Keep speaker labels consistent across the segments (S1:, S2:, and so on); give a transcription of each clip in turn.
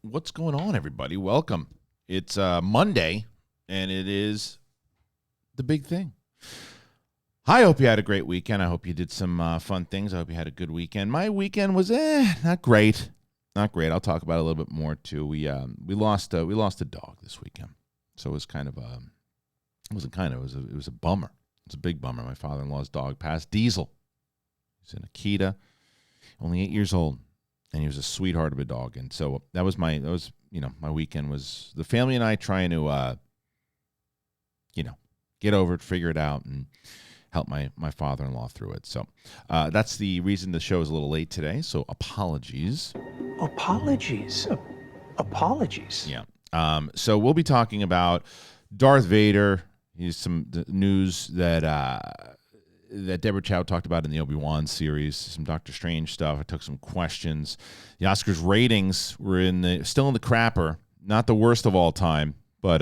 S1: What's going on, everybody? Welcome. It's Monday, and it is the big thing. I hope you had a great weekend. I hope you did some fun things. I hope you had a good weekend. My weekend was not great. Not great. I'll talk about it a little bit more too. We lost a dog this weekend, so it was kind of it was a bummer. It was a big bummer. My father-in-law's dog passed. Diesel. He's an Akita, only 8 years old. And he was a sweetheart of a dog, and so my weekend was the family and I trying to, get over it, figure it out, and help my father-in-law through it. So that's the reason the show is a little late today. So apologies.
S2: Apologies.
S1: Yeah. So we'll be talking about Darth Vader. Here's some news that Deborah Chow talked about in the Obi-Wan series, some Doctor Strange stuff. I took some questions. The Oscars ratings were still in the crapper, not the worst of all time, but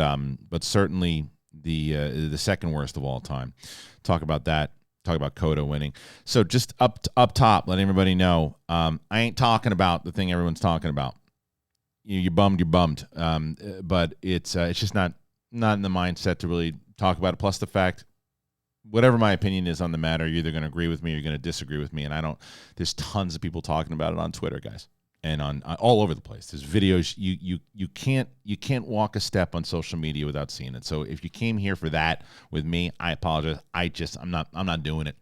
S1: certainly the second worst of all time. Talk about that. Talk about Coda winning. So just up top, let everybody know, I ain't talking about the thing everyone's talking about. You're bummed. But it's just not in the mindset to really talk about it. Plus the fact, whatever my opinion is on the matter, you're either going to agree with me or you're going to disagree with me. And there's tons of people talking about it on Twitter, guys, and on all over the place. There's videos. You can't walk a step on social media without seeing it. So if you came here for that with me, I apologize. I'm not doing it.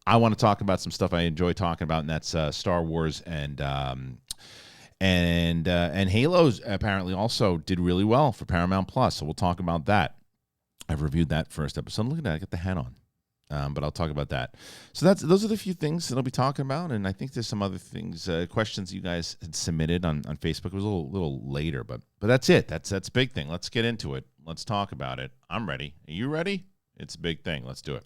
S1: I want to talk about some stuff I enjoy talking about, and that's Star Wars and Halo's apparently also did really well for Paramount Plus. So we'll talk about that. I've reviewed that first episode. Look at that. I got the hat on. But I'll talk about that. So those are the few things that I'll be talking about. And I think there's some other things, questions you guys had submitted on Facebook. It was a little later, but that's it. That's a big thing. Let's get into it. Let's talk about it. I'm ready. Are you ready? It's a big thing. Let's do it.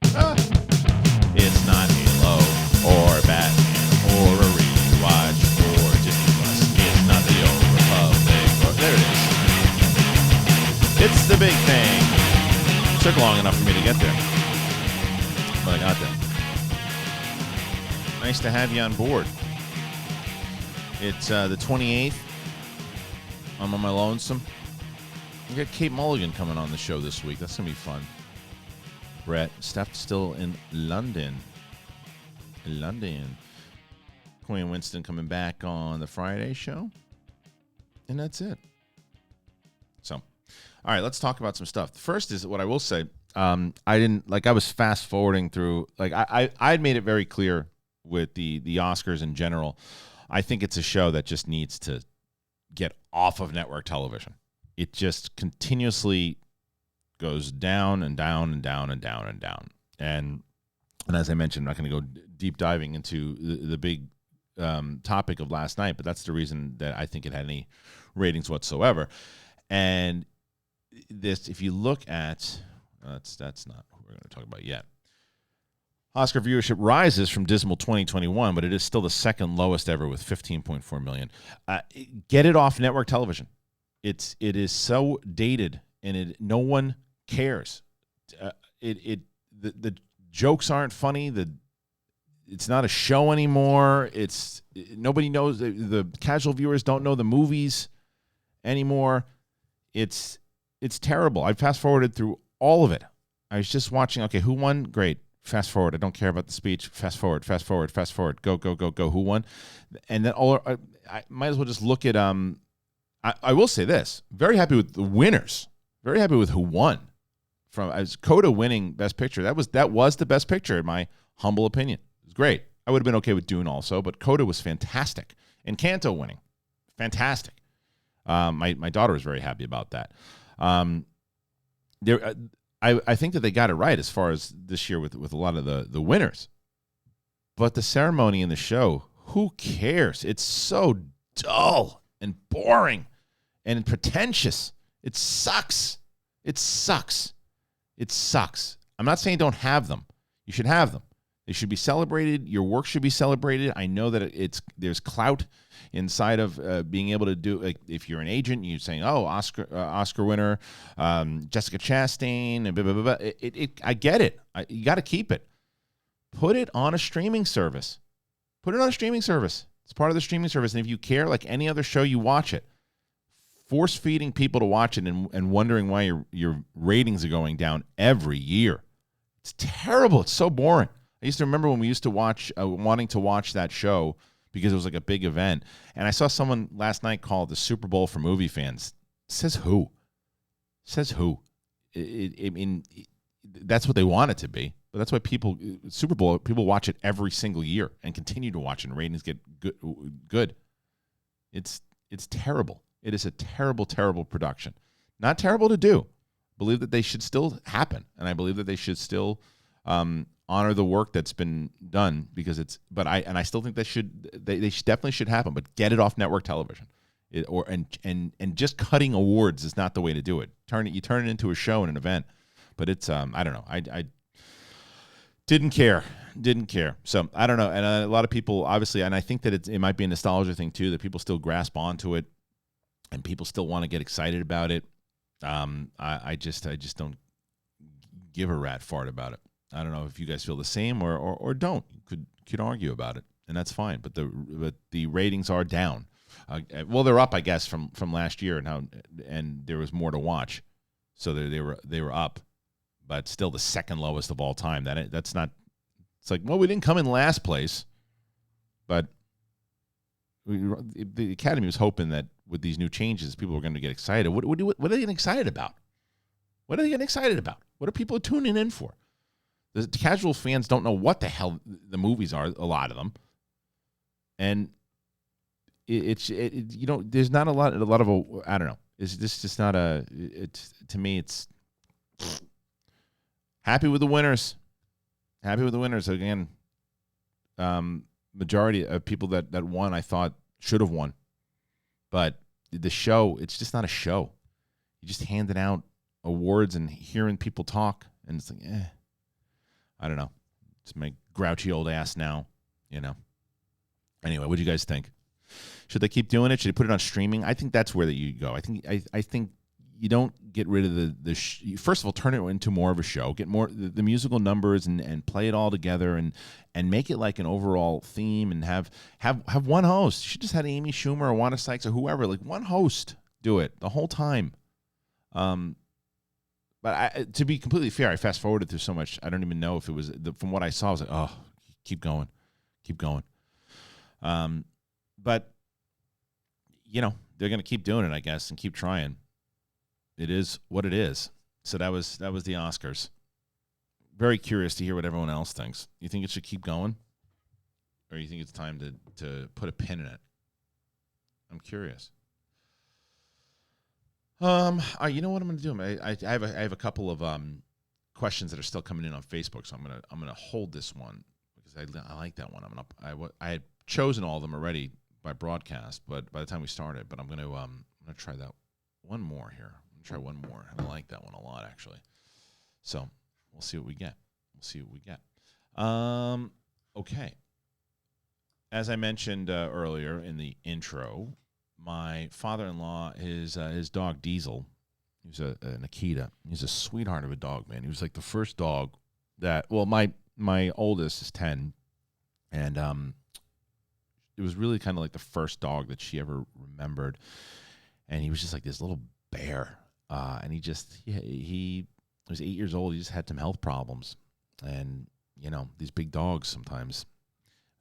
S1: It's not Halo or Batman or a rewatch or Disney Plus. It's not the Old Republic. There it is. It's the big thing. Took long enough for me to get there, but I got there. Nice to have you on board. It's the 28th. I'm on my lonesome. We got Kate Mulligan coming on the show this week. That's going to be fun. Brett, Steph still in London. Queen Winston coming back on the Friday show. And that's it. So, all right, let's talk about some stuff. The first is what I will say. I was fast forwarding through, I had made it very clear with the Oscars in general. I think it's a show that just needs to get off of network television. It just continuously goes down and down and down and down and down. And as I mentioned, I'm not going to go deep diving into the big topic of last night, but that's the reason that I think it had any ratings whatsoever. And this, if you look at, that's not what we're going to talk about yet. Oscar viewership rises from dismal 2021, but it is still the second lowest ever with 15.4 million. Get it off network television. It is so dated, and no one cares. The jokes aren't funny. It's not a show anymore. Nobody knows. The casual viewers don't know the movies anymore. It's terrible. I fast forwarded through all of it. I was just watching. Okay, who won? Great. Fast forward. I don't care about the speech. Fast forward. Go. Who won? And then I might as well just look at. I will say this. Very happy with the winners. Very happy with who won. As Coda winning Best Picture. That was the Best Picture in my humble opinion. It was great. I would have been okay with Dune also, but Coda was fantastic. And Canto winning, fantastic. My daughter was very happy about that. I think that they got it right as far as this year with a lot of the winners. But the ceremony and the show, who cares? It's so dull and boring and pretentious. It sucks. I'm not saying don't have them. You should have them. They should be celebrated. Your work should be celebrated. I know that there's clout inside of being able to do. Like if you're an agent, you're saying, "Oh, Oscar winner, Jessica Chastain," and blah, blah, blah, blah. I get it. You got to keep it. Put it on a streaming service. It's part of the streaming service. And if you care, like any other show, you watch it. Force feeding people to watch it and wondering why your ratings are going down every year. It's terrible. It's so boring. I used to remember when we used to watch, wanting to watch that show because it was like a big event. And I saw someone last night call it the Super Bowl for movie fans. Says who? Says who? I mean, that's what they want it to be. But that's why Super Bowl, people watch it every single year and continue to watch it, and ratings get good. It's terrible. It is a terrible, terrible production. Not terrible to do. Believe that they should still happen, and I believe that they should still honor the work that's been done because it's. But I still think they definitely should happen. But get it off network television, and just cutting awards is not the way to do it. You turn it into a show and an event, but it's I don't know. I didn't care. So I don't know, and a lot of people obviously, and I think that it might be a nostalgia thing too, that people still grasp onto it. And people still want to get excited about it. I just don't give a rat fart about it. I don't know if you guys feel the same or don't. You could argue about it, and that's fine. But the ratings are down. Well, they're up, I guess, from last year, and there was more to watch, so they were up, but still the second lowest of all time. That's not. It's like, well, we didn't come in last place, but the Academy was hoping that with these new changes, people were going to get excited. What are they getting excited about? What are they getting excited about? What are people tuning in for? The casual fans don't know what the hell the movies are, a lot of them. And there's not a lot of, I don't know. It's just not to me, it's happy with the winners. Happy with the winners. Again, majority of people that won, I thought should have won. But the show, it's just not a show. You just handing out awards and hearing people talk, and it's like, I don't know. It's my grouchy old ass now, Anyway, what do you guys think? Should they keep doing it? Should they put it on streaming? I think that's where you go. I think you don't get rid of first of all, turn it into more of a show. Get more the musical numbers and play it all together and make it like an overall theme and have one host. You should just have Amy Schumer or Wanda Sykes or whoever, like one host do it the whole time. But to be completely fair, I fast forwarded through so much. I don't even know if it was from what I saw. I was like, oh, keep going. But they're gonna keep doing it, I guess, and keep trying. It is what it is. So that was the Oscars. Very curious to hear what everyone else thinks. You think it should keep going? Or you think it's time to put a pin in it? I'm curious. You know what I'm going to do? I have a couple of questions that are still coming in on Facebook, so I'm gonna hold this one because I like that one. I had chosen all of them already by broadcast, but by the time we started, but I'm gonna try that one more here. Try one more. I like that one a lot, actually. So we'll see what we get. Okay. As I mentioned earlier in the intro, my father-in-law, his dog Diesel, he was a Nikita. He's a sweetheart of a dog, man. He was like the first dog that. Well, my oldest is 10, and it was really kind of like the first dog that she ever remembered, and he was just like this little bear. And he was 8 years old. He just had some health problems, and these big dogs sometimes.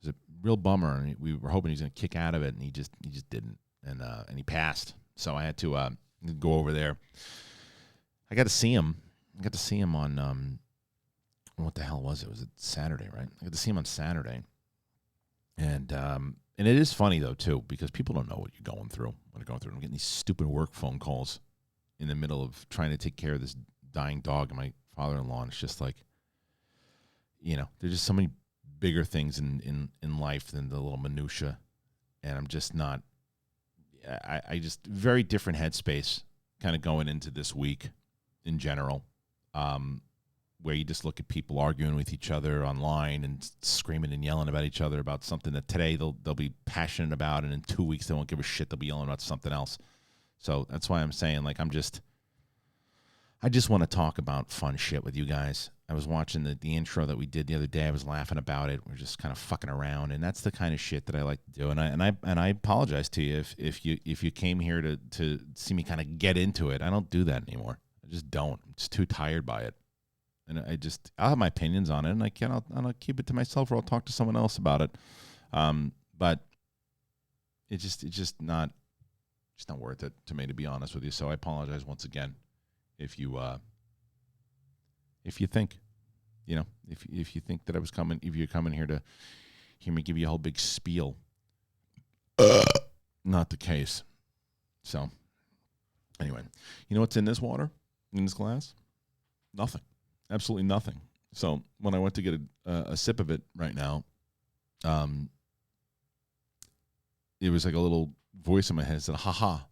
S1: It was a real bummer, and we were hoping he was going to kick out of it, and he just didn't, and he passed. So I had to go over there. I got to see him. On what the hell was it? Was it Saturday, right? I got to see him on Saturday, and it is funny though too because people don't know what you're going through when you're going through. I'm getting these stupid work phone calls in the middle of trying to take care of this dying dog and my father-in-law, and it's just like, there's just so many bigger things in life than the little minutia, and I'm just not. I just very different headspace kind of going into this week in general, where you just look at people arguing with each other online and screaming and yelling about each other about something that today they'll be passionate about, and in 2 weeks they won't give a shit. They'll be yelling about something else. So that's why I'm saying, like, I just want to talk about fun shit with you guys. I was watching the intro that we did the other day. I was laughing about it. We're just kind of fucking around, and that's the kind of shit that I like to do. And I apologize to you if you came here to see me kind of get into it. I don't do that anymore. I just don't. I'm just too tired by it. And I'll have my opinions on it, and I'll keep it to myself, or I'll talk to someone else about it. But it's just not worth it to me, to be honest with you. So I apologize once again if you think, if you think that I was coming, if you're coming here to hear me give you a whole big spiel. Not the case. So anyway, you know what's in this water, in this glass? Nothing. Absolutely nothing. So when I went to get a sip of it right now, it was like a little voice in my head that said, "Ha,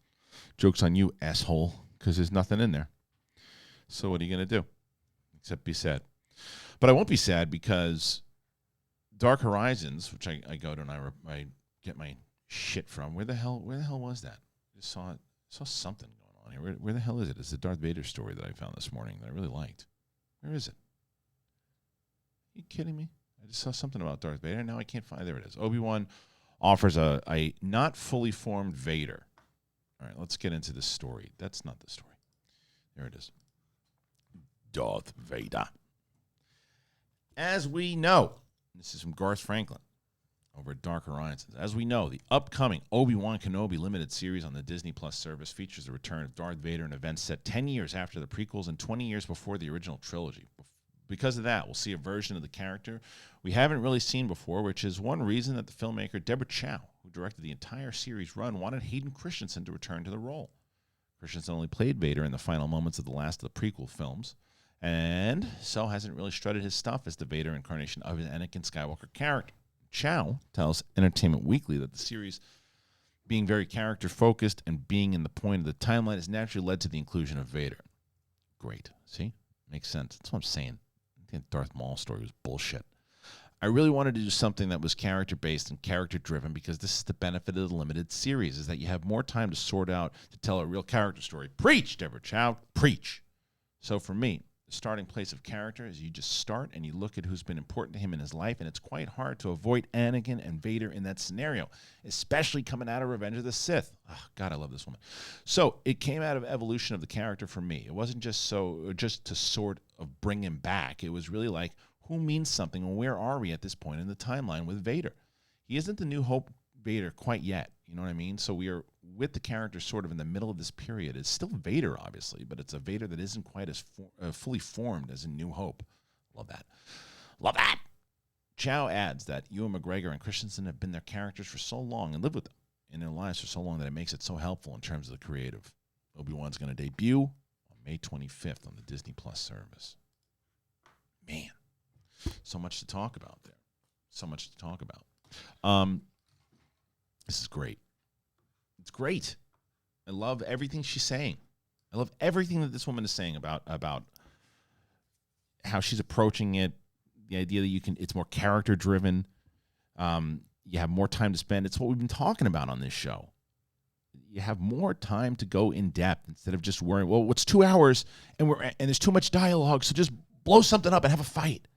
S1: joke's on you, asshole," because there's nothing in there. So what are you going to do? Except be sad. But I won't be sad because Dark Horizons, which I go to and I get my shit from. Where the hell was that? I just saw something going on here. Where the hell is it? It's the Darth Vader story that I found this morning that I really liked. Where is it? Are you kidding me? I just saw something about Darth Vader. Now I can't find. There it is. Obi-Wan offers a not fully formed Vader. All right, let's get into this story. That's not the story. There it is. Darth Vader. As we know, this is from Garth Franklin over at Dark Horizons. As we know, the upcoming Obi-Wan Kenobi limited series on the Disney Plus service features the return of Darth Vader in events set 10 years after the prequels and 20 years before the original trilogy. Because of that, we'll see a version of the character we haven't really seen before, which is one reason that the filmmaker Deborah Chow, who directed the entire series run, wanted Hayden Christensen to return to the role. Christensen only played Vader in the final moments of the last of the prequel films, and so hasn't really strutted his stuff as the Vader incarnation of an Anakin Skywalker character. Chow tells Entertainment Weekly that the series, being very character-focused and being in the point of the timeline, has naturally led to the inclusion of Vader. Great. See? Makes sense. That's what I'm saying. I think Darth Maul story was bullshit. I really wanted to do something that was character-based and character-driven because this is the benefit of the limited series, is that you have more time to sort out, to tell a real character story. Preach, Deborah Chow. Preach. So for me, the starting place of character is you just start and you look at who's been important to him in his life, and it's quite hard to avoid Anakin and Vader in that scenario, especially coming out of Revenge of the Sith. Oh, God, I love this woman. So it came out of evolution of the character for me. It wasn't just to sort of bring him back. It was really like, who means something, and where are we at this point in the timeline with Vader? He isn't the New Hope Vader quite yet. You know what I mean? So we are with the character sort of in the middle of this period. It's still Vader, obviously, but it's a Vader that isn't quite as fully formed as in New Hope. Love that. Love that. Chow adds that Ewan McGregor and Christensen have been their characters for so long and lived with them in their lives for so long that it makes it so helpful in terms of the creative. Obi-Wan's going to debut on May 25th on the Disney Plus service. Man, so much to talk about there. So much to talk about. This is great. It's great. I love everything she's saying. I love everything that this woman is saying about how she's approaching it. The idea that it's more character driven. You have more time to spend. It's what we've been talking about on this show. You have more time to go in depth instead of just worrying, well, what's 2 hours and there's too much dialogue, so just blow something up and have a fight.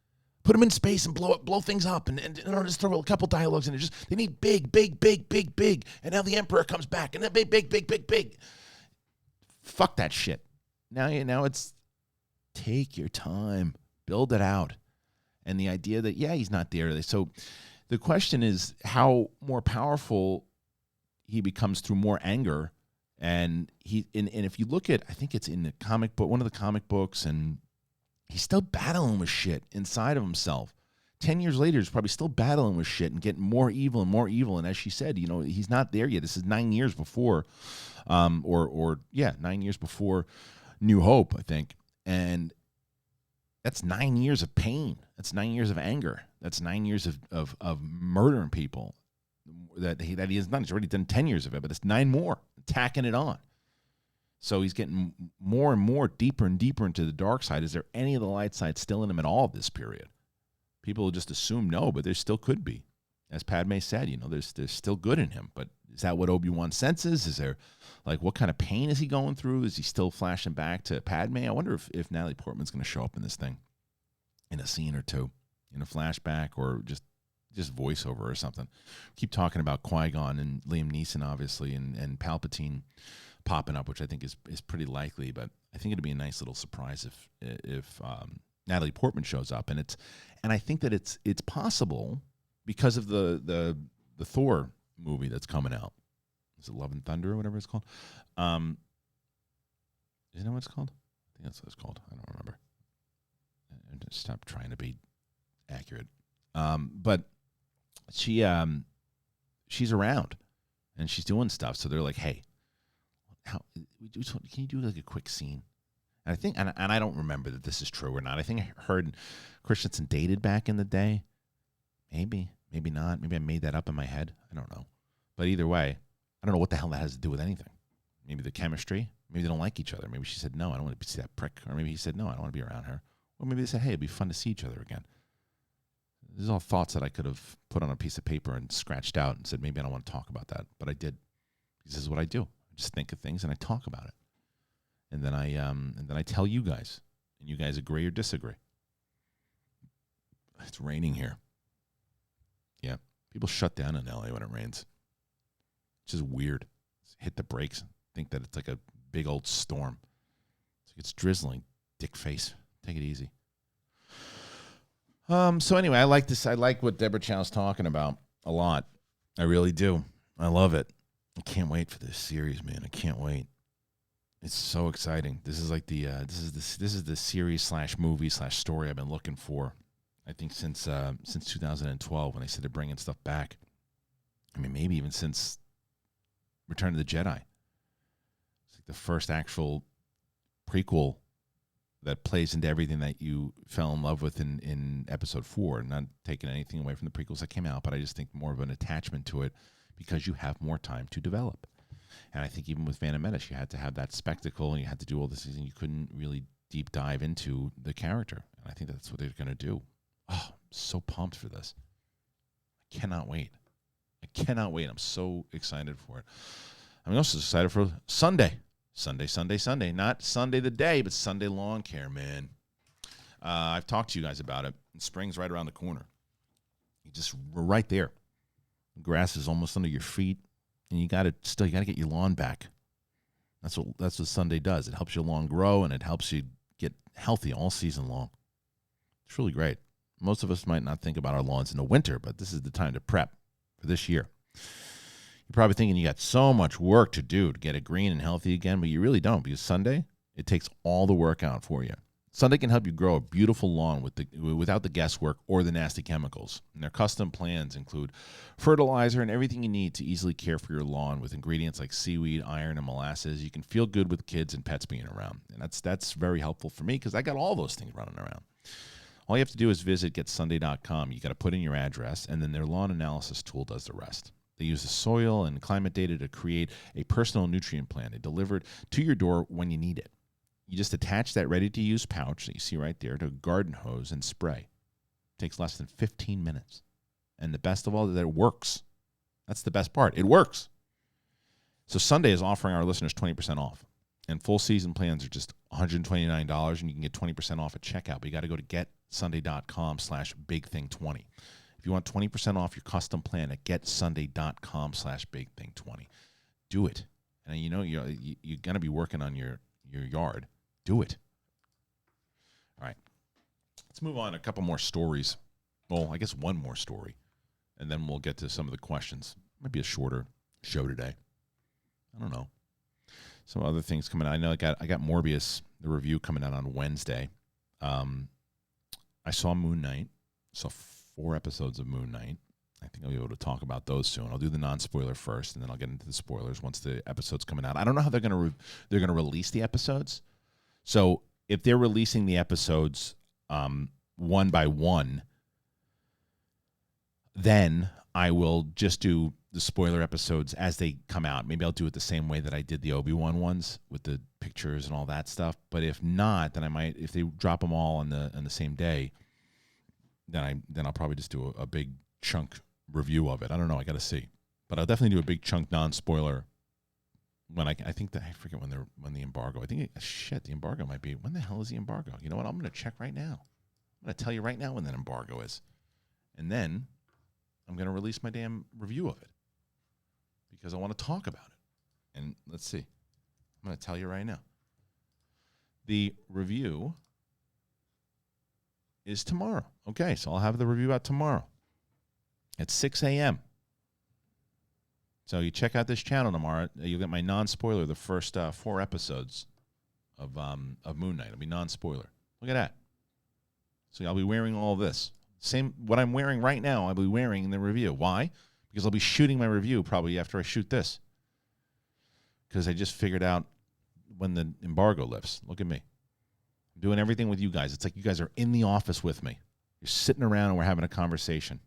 S1: Put them in space and blow things up, and just throw a couple dialogues in it. They need big, and now the Emperor comes back, and then big. Fuck that shit. Now it's take your time, build it out, and the idea that he's not there. So the question is how more powerful he becomes through more anger, and if you look at, I think it's in the comic book, one of the comic books, and he's still battling with shit inside of himself. 10 years later, he's probably still battling with shit and getting more evil and more evil. And as she said, he's not there yet. This is 9 years before, 9 years before New Hope, I think. And that's 9 years of pain. That's 9 years of anger. That's 9 years of murdering people that he has done. He's already done 10 years of it, but it's 9 more, tacking it on. So he's getting more and more deeper and deeper into the dark side. Is there any of the light side still in him at all this period? People will just assume no, but there still could be. As Padme said, there's still good in him. But is that what Obi-Wan senses? Is there, what kind of pain is he going through? Is he still flashing back to Padme? I wonder if Natalie Portman's going to show up in this thing. in a scene or two, in a flashback, or just voiceover or something. Keep talking about Qui-Gon and Liam Neeson, obviously, and Palpatine popping up, which I think is pretty likely. But I think it'd be a nice little surprise if Natalie Portman shows up, and I think that it's possible because of the Thor movie that's coming out. Is it Love and Thunder or whatever it's called? Isn't that what it's called? I think that's what it's called. I don't remember. Just stop trying to be accurate. But she's around and she's doing stuff. So they're like, hey, can you do like a quick scene? And I think, and I don't remember that this is true or not. I think I heard Kristian dated back in the day. Maybe not. Maybe I made that up in my head. I don't know. But either way, I don't know what the hell that has to do with anything. Maybe the chemistry. Maybe they don't like each other. Maybe she said, no, I don't want to see that prick. Or maybe he said, no, I don't want to be around her. Or maybe they said, hey, it'd be fun to see each other again. These are all thoughts that I could have put on a piece of paper and scratched out and said, maybe I don't want to talk about that. But I did. This is what I do. I just think of things and I talk about it. And then I tell you guys. And you guys agree or disagree. It's raining here. Yeah. People shut down in LA when it rains. It's just weird. Hit the brakes. Think that it's like a big old storm. It's drizzling. Dick face. Take it easy. So anyway, I like this. I like what Deborah Chow's talking about a lot. I really do. I love it. I can't wait for this series, man. I can't wait. It's so exciting. This is like this is the series / movie / story I've been looking for. I think since 2012 when they said they're bringing stuff back. I mean, maybe even since Return of the Jedi. It's like the first actual prequel that plays into everything that you fell in love with in episode 4. Not taking anything away from the prequels that came out, but I just think more of an attachment to it because you have more time to develop. And I think even with Phantom Menace, you had to have that spectacle and you had to do all this, and you couldn't really deep dive into the character. And I think that's what they're going to do. Oh, I'm so pumped for this. I cannot wait. I'm so excited for it. I'm also excited for Sunday. Sunday. Not Sunday the day, but Sunday lawn care, man. I've talked to you guys about it. Spring's right around the corner. We're right there. The grass is almost under your feet, and you gotta get your lawn back. That's what Sunday does. It helps your lawn grow, and it helps you get healthy all season long. It's really great. Most of us might not think about our lawns in the winter, but this is the time to prep for this year. You're probably thinking you got so much work to do to get it green and healthy again, but you really don't, because Sunday, it takes all the work out for you. Sunday can help you grow a beautiful lawn without the guesswork or the nasty chemicals. And their custom plans include fertilizer and everything you need to easily care for your lawn with ingredients like seaweed, iron, and molasses. You can feel good with kids and pets being around. And that's very helpful for me because I got all those things running around. All you have to do is visit getsunday.com. You got to put in your address, and then their lawn analysis tool does the rest. They use the soil and climate data to create a personal nutrient plan. They deliver it to your door when you need it. You just attach that ready-to-use pouch that you see right there to a garden hose and spray. It takes less than 15 minutes. And the best of all is that it works. That's the best part. It works. So Sunday is offering our listeners 20% off. And full season plans are just $129, and you can get 20% off at checkout. But you got to go to getsunday.com/bigthing20. If you want 20% off your custom plan at getsunday.com/bigthing20. Do it. And you know you're going to be working on your yard. Do it. All right. Let's move on. A couple more stories. Well, I guess one more story. And then we'll get to some of the questions. Might be a shorter show today. I don't know. Some other things coming out. I know I got Morbius, the review coming out on Wednesday. I saw Moon Knight. Saw 4 episodes of Moon Knight. I think I'll be able to talk about those soon. I'll do the non-spoiler first, and then I'll get into the spoilers once the episode's coming out. I don't know how they're gonna release the episodes. So if they're releasing the episodes one by one, then I will just do the spoiler episodes as they come out. Maybe I'll do it the same way that I did the Obi-Wan ones with the pictures and all that stuff. But if not, then I might, if they drop them all on the same day, then I'll probably just do a big chunk review of it. I don't know. I got to see. But I'll definitely do a big chunk non-spoiler when I think that I forget when the embargo. I think the embargo might be, when the hell is the embargo? You know what? I'm going to check right now. I'm going to tell you right now when that embargo is. And then I'm going to release my damn review of it because I want to talk about it. And let's see. I'm going to tell you right now. The review is tomorrow. Okay, so I'll have the review out tomorrow at 6 a.m. So you check out this channel tomorrow. You'll get my non-spoiler, the first 4 episodes of Moon Knight. It'll be non-spoiler. Look at that. So I'll be wearing all this. Same what I'm wearing right now, I'll be wearing in the review. Why? Because I'll be shooting my review probably after I shoot this. Because I just figured out when the embargo lifts. Look at me. I'm doing everything with you guys. It's like you guys are in the office with me. You're sitting around and we're having a conversation.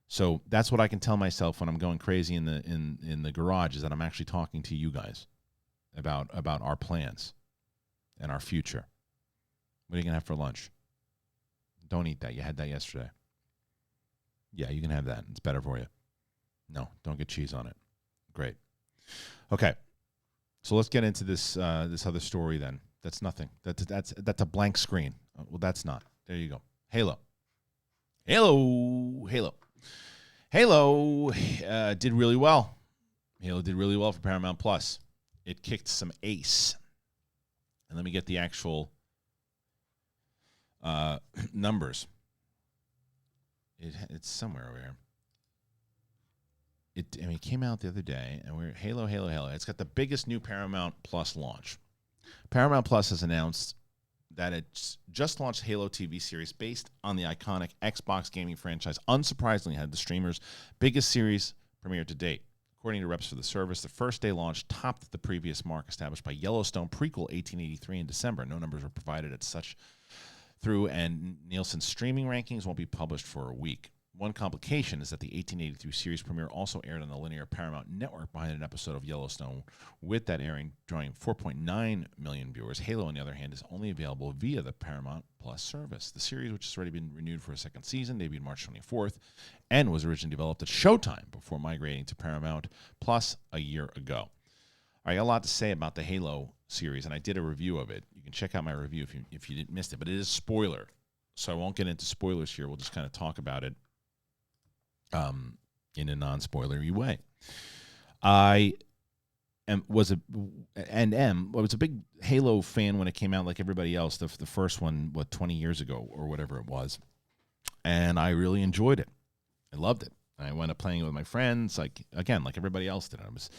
S1: So that's what I can tell myself when I'm going crazy in the garage, is that I'm actually talking to you guys about our plans and our future. What are you going to have for lunch? Don't eat that. You had that yesterday. Yeah, you can have that. It's better for you. No, don't get cheese on it. Great. Okay. So let's get into this other story then. That's nothing. That's a blank screen. Well, that's not. There you go. Halo did really well. Halo did really well for Paramount Plus. It kicked some ace. And let me get the actual numbers. It's somewhere over here. It came out the other day, and we're Halo. It's got the biggest new Paramount Plus launch. Paramount Plus has announced that it's just launched Halo TV series based on the iconic Xbox gaming franchise. Unsurprisingly, had the streamer's biggest series premiere to date. According to reps for the service, the first day launch topped the previous mark established by Yellowstone prequel 1883 in December. No numbers were provided at such through, and Nielsen's streaming rankings won't be published for a week. One complication is that the 1883 series premiere also aired on the linear Paramount network behind an episode of Yellowstone, with that airing drawing 4.9 million viewers. Halo, on the other hand, is only available via the Paramount Plus service. The series, which has already been renewed for a second season, debuted March 24th, and was originally developed at Showtime before migrating to Paramount Plus a year ago. I got a lot to say about the Halo series, and I did a review of it. You can check out my review if you didn't miss it, but it is spoiler, so I won't get into spoilers here. We'll just kind of talk about it in a non-spoilery way. I was a big Halo fan when it came out, like everybody else. The first one, 20 years ago or whatever it was, and I really enjoyed it. I loved it. I went up playing it with my friends, like everybody else did. I was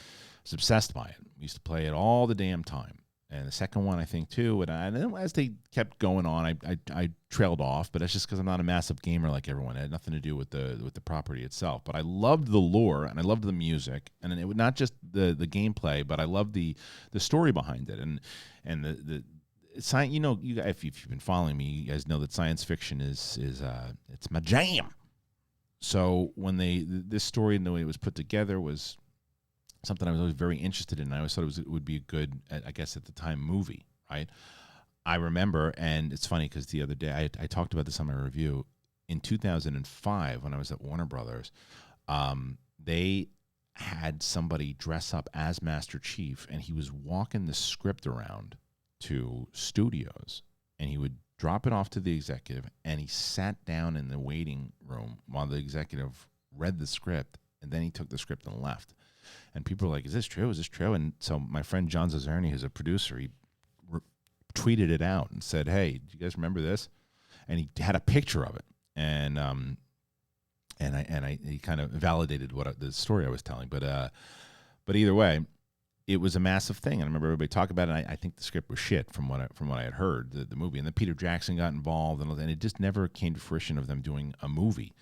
S1: obsessed by it. We used to play it all the damn time. And the second one, I think, too. And then as they kept going on, I trailed off. But that's just because I'm not a massive gamer like everyone. It had nothing to do with the property itself. But I loved the lore, and I loved the music, and it was not just the gameplay, but I loved the story behind it, and the science. You know, if you've been following me, you guys know that science fiction is it's my jam. So when this story and the way it was put together was something I was always very interested in. I always thought it would be a good, I guess at the time, movie, right? I remember, and it's funny because the other day I talked about this on my review. In 2005, when I was at Warner Brothers, they had somebody dress up as Master Chief, and he was walking the script around to studios, and he would drop it off to the executive, and he sat down in the waiting room while the executive read the script, and then he took the script and left. And people were like, is this true? Is this true? And so my friend John Zazerny, who's a producer, he tweeted it out and said, hey, do you guys remember this? And he had a picture of it. And he kind of validated the story I was telling. But either way, it was a massive thing. And I remember everybody talking about it. And I think the script was shit from what I had heard, the movie. And then Peter Jackson got involved, and it just never came to fruition of them doing a movie.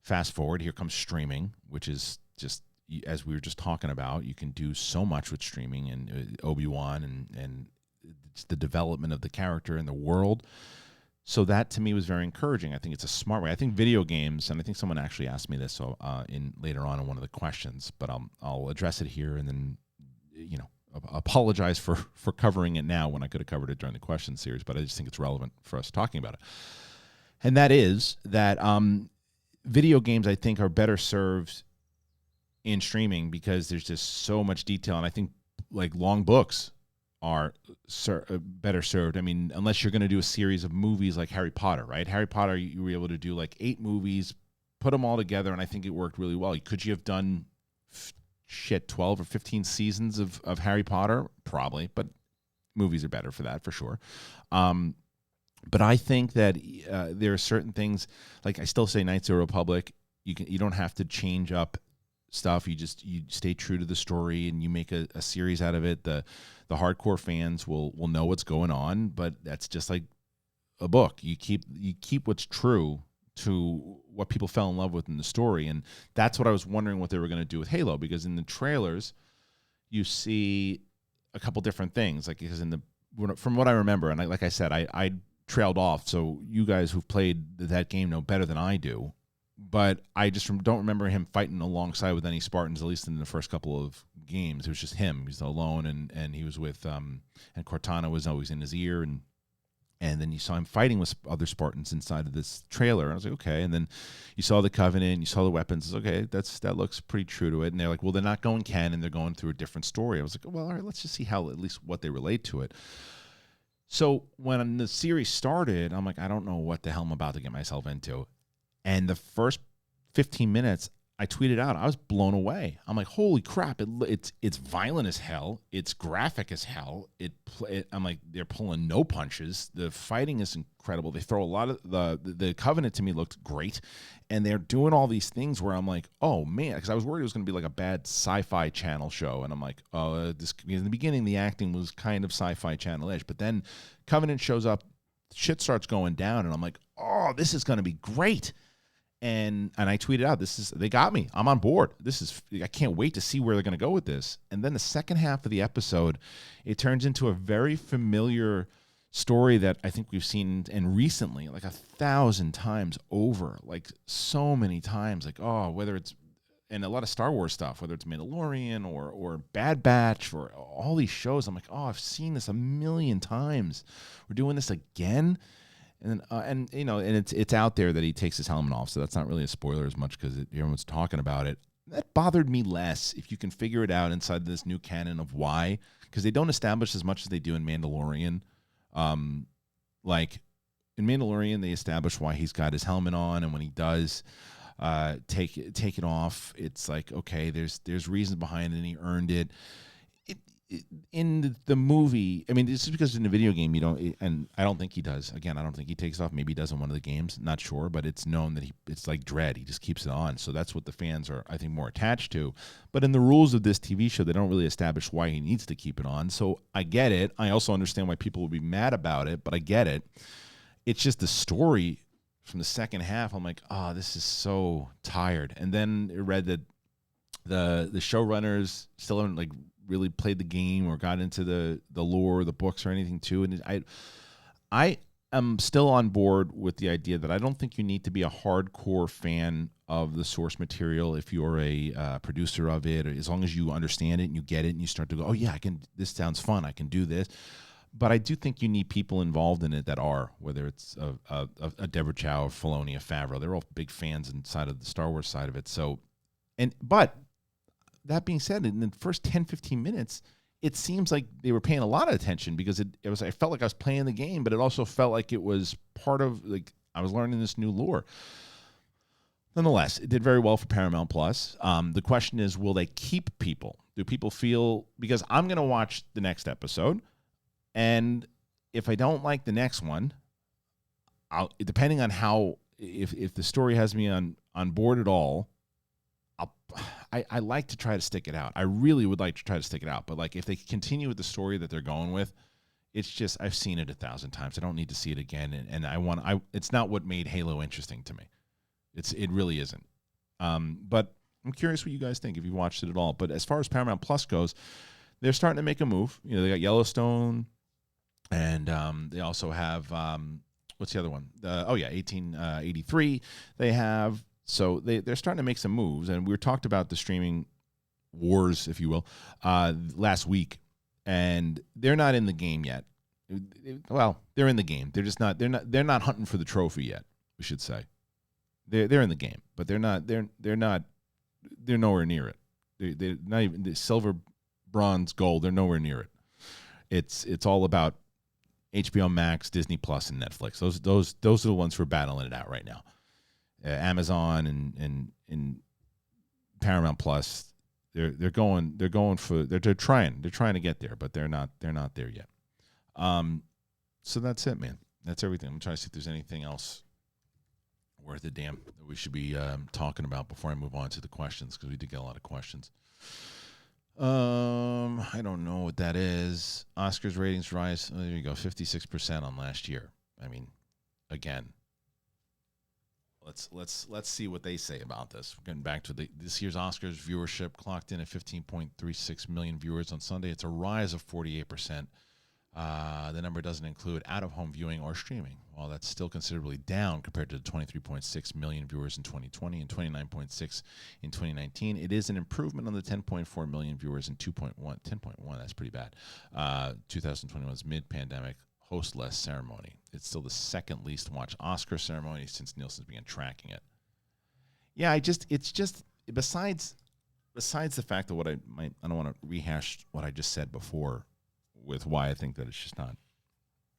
S1: Fast forward, here comes streaming, which is just, as we were just talking about, you can do so much with streaming, and Obi-Wan and it's the development of the character and the world. So that to me was very encouraging. I think it's a smart way. I think video games, and I think someone actually asked me this in later on in one of the questions, but I'll address it here and then apologize for covering it now when I could have covered it during the question series. But I just think it's relevant for us talking about it, and that is that video games, I think, are better served in streaming because there's just so much detail, and I think like long books are better served. I mean, unless you're going to do a series of movies like Harry Potter, right? Harry Potter, you were able to do like 8 movies, put them all together, and I think it worked really well. Could you have done 12 or 15 seasons of Harry Potter? Probably, but movies are better for that, for sure. But I think that there are certain things, like I still say Knights of the Republic, you don't have to change up stuff. You stay true to the story and you make a series out of it. The hardcore fans will know what's going on, but that's just like a book. You keep what's true to what people fell in love with in the story. And that's what I was wondering what they were going to do with Halo, because in the trailers you see a couple different things, like, because from what I remember, and like I said, I trailed off, so you guys who've played that game know better than I do. But I just don't remember him fighting alongside with any Spartans, at least in the first couple of games. It was just him. He's alone, and he was with and Cortana was always in his ear, and then you saw him fighting with other Spartans inside of this trailer. And I was like, okay. And then you saw the Covenant, you saw the weapons. Okay, that looks pretty true to it. And they're like, well, they're not going canon, they're going through a different story. I was like, well, all right, let's just see how, at least what they relate to it. So when the series started, I'm like, I don't know what the hell I'm about to get myself into. And the first 15 minutes, I tweeted out, I was blown away. I'm like, holy crap! It's violent as hell. It's graphic as hell. I'm like, they're pulling no punches. The fighting is incredible. They throw a lot of the Covenant to me looked great, and they're doing all these things where I'm like, oh man, because I was worried it was going to be like a bad Sci-Fi Channel show, and I'm like, oh, this in the beginning the acting was kind of Sci-Fi Channel-ish, but then Covenant shows up, shit starts going down, and I'm like, oh, this is going to be great. And I tweeted out, they got me. I'm on board. I can't wait to see where they're going to go with this. And then the second half of the episode, it turns into a very familiar story that I think we've seen, and recently, like 1,000 times over, like so many times, like, oh, whether it's, and a lot of Star Wars stuff, whether it's Mandalorian or Bad Batch or all these shows, I'm like, oh, I've seen this 1,000,000 times. We're doing this again. And it's out there that he takes his helmet off, so that's not really a spoiler as much because everyone's talking about it. That bothered me less if you can figure it out inside this new canon of why, because they don't establish as much as they do in Mandalorian. Like in Mandalorian, they establish why he's got his helmet on, and when he does take it off, it's like, okay, there's reasons behind it, and he earned it. In the movie, I mean, this is because in the video game you don't, and I don't think he does. Again, I don't think he takes it off. Maybe he does in one of the games, not sure, but it's known that it's like Dread. He just keeps it on, so that's what the fans are, I think, more attached to. But in the rules of this TV show, they don't really establish why he needs to keep it on. So I get it. I also understand why people would be mad about it, but I get it. It's just the story from the second half. I'm like, oh, this is so tired. And then I read that the showrunners still haven't like really played the game or got into the lore, the books, or anything too. And I am still on board with the idea that I don't think you need to be a hardcore fan of the source material if you're a producer of it, as long as you understand it and you get it and you start to go, oh yeah, this sounds fun, I can do this. But I do think you need people involved in it that are, whether it's a Deborah Chow, or Filoni, or Favreau. They're all big fans inside of the Star Wars side of it. But that being said, in the first 10, 15 minutes, it seems like they were paying a lot of attention because I felt like I was playing the game, but it also felt like it was part of, like, I was learning this new lore. Nonetheless, it did very well for Paramount Plus. The question is, will they keep people? Do people feel, because I'm going to watch the next episode, and if I don't like the next one, depending on how, if the story has me on board at all, I like to try to stick it out. I really would like to try to stick it out. But like, if they continue with the story that they're going with, it's just, I've seen it 1,000 times. I don't need to see it again. And it's not what made Halo interesting to me. It really isn't. But I'm curious what you guys think if you watched it at all. But as far as Paramount Plus goes, they're starting to make a move. You know, they got Yellowstone, and they also have what's the other one? 1883. They have. So they're starting to make some moves, and we talked about the streaming wars, if you will, last week, and they're not in the game yet. Well, they're in the game. They're just not. They're not hunting for the trophy yet. We should say they're in the game, but they're not. They're nowhere near it. They're not even the silver, bronze, gold. They're nowhere near it. It's all about HBO Max, Disney Plus, and Netflix. Those are the ones who are battling it out right now. Amazon and Paramount Plus, they're trying to get there, but they're not there yet. So that's it, man. That's everything. I'm trying to see if there's anything else worth a damn that we should be talking about before I move on to the questions, because we did get a lot of questions. I don't know what that is. Oscars ratings rise. Oh, there you go, 56% on last year. I mean, again, let's see what they say about this. We're getting back to this year's Oscars viewership clocked in at 15.36 million viewers on Sunday. It's a rise of 48%. The number doesn't include out-of-home viewing or streaming. While that's still considerably down compared to the 23.6 million viewers in 2020 and 29.6 in 2019, it is an improvement on the 10.4 million viewers in 10.1, that's pretty bad, 2021's mid-pandemic hostless ceremony. It's still the second least watched Oscar ceremony since Nielsen began tracking it. Yeah, it's just besides the fact that I don't want to rehash what I just said before with why I think that it's just not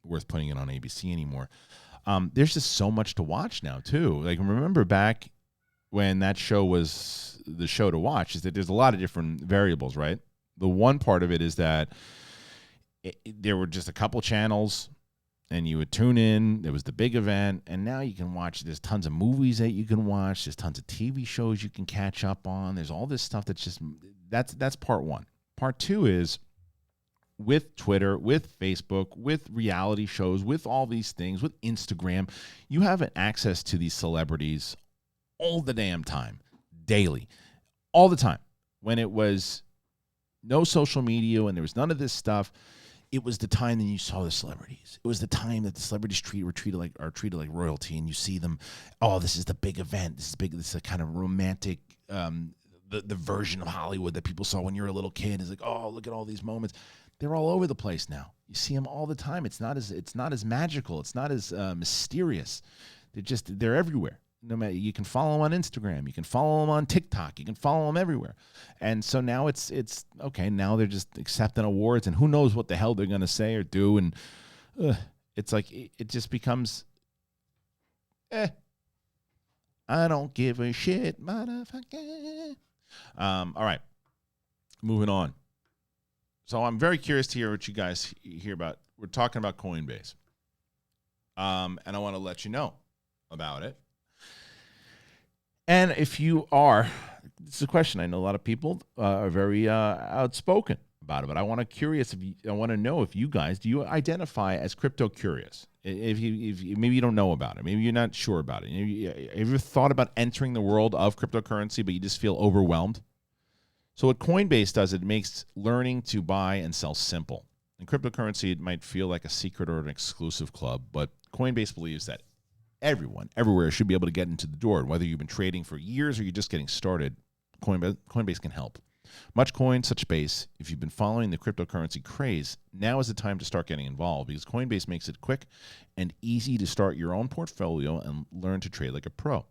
S1: worth putting it on ABC anymore. There's just so much to watch now too. Like, remember back when that show was the show to watch, is that there's a lot of different variables, right? The one part of it is that there were just a couple channels and you would tune in. There was the big event, and now you can watch. There's tons of movies that you can watch. There's tons of TV shows you can catch up on. There's all this stuff that's part one. Part two is with Twitter, with Facebook, with reality shows, with all these things, with Instagram, you have access to these celebrities all the damn time, daily, all the time. When it was no social media and there was none of this stuff, it was the time that you saw the celebrities. It was the time that the celebrities are treated like royalty, and you see them. Oh, this is the big event. This is big. This is a kind of romantic, the version of Hollywood that people saw when you were a little kid. It's like, oh, look at all these moments. They're all over the place now. You see them all the time. It's not as magical. It's not as mysterious. They're everywhere. No matter, you can follow them on Instagram. You can follow them on TikTok. You can follow them everywhere. And so now it's okay. Now they're just accepting awards, and who knows what the hell they're going to say or do. And it's like it just becomes, I don't give a shit, motherfucker. All right, moving on. So I'm very curious to hear what you guys hear about. We're talking about Coinbase, and I want to let you know about it. And if you are, this is a question. I know a lot of people are very outspoken about it, but I want to know if you guys, do you identify as crypto curious? If you maybe you don't know about it, maybe you're not sure about it. Have you ever thought about entering the world of cryptocurrency, but you just feel overwhelmed? So what Coinbase does, it makes learning to buy and sell simple. In cryptocurrency, it might feel like a secret or an exclusive club, but Coinbase believes that everyone, everywhere, should be able to get into the door. Whether you've been trading for years or you're just getting started, Coinbase can help. Much coin, such base. If you've been following the cryptocurrency craze, now is the time to start getting involved, because Coinbase makes it quick and easy to start your own portfolio and learn to trade like a pro.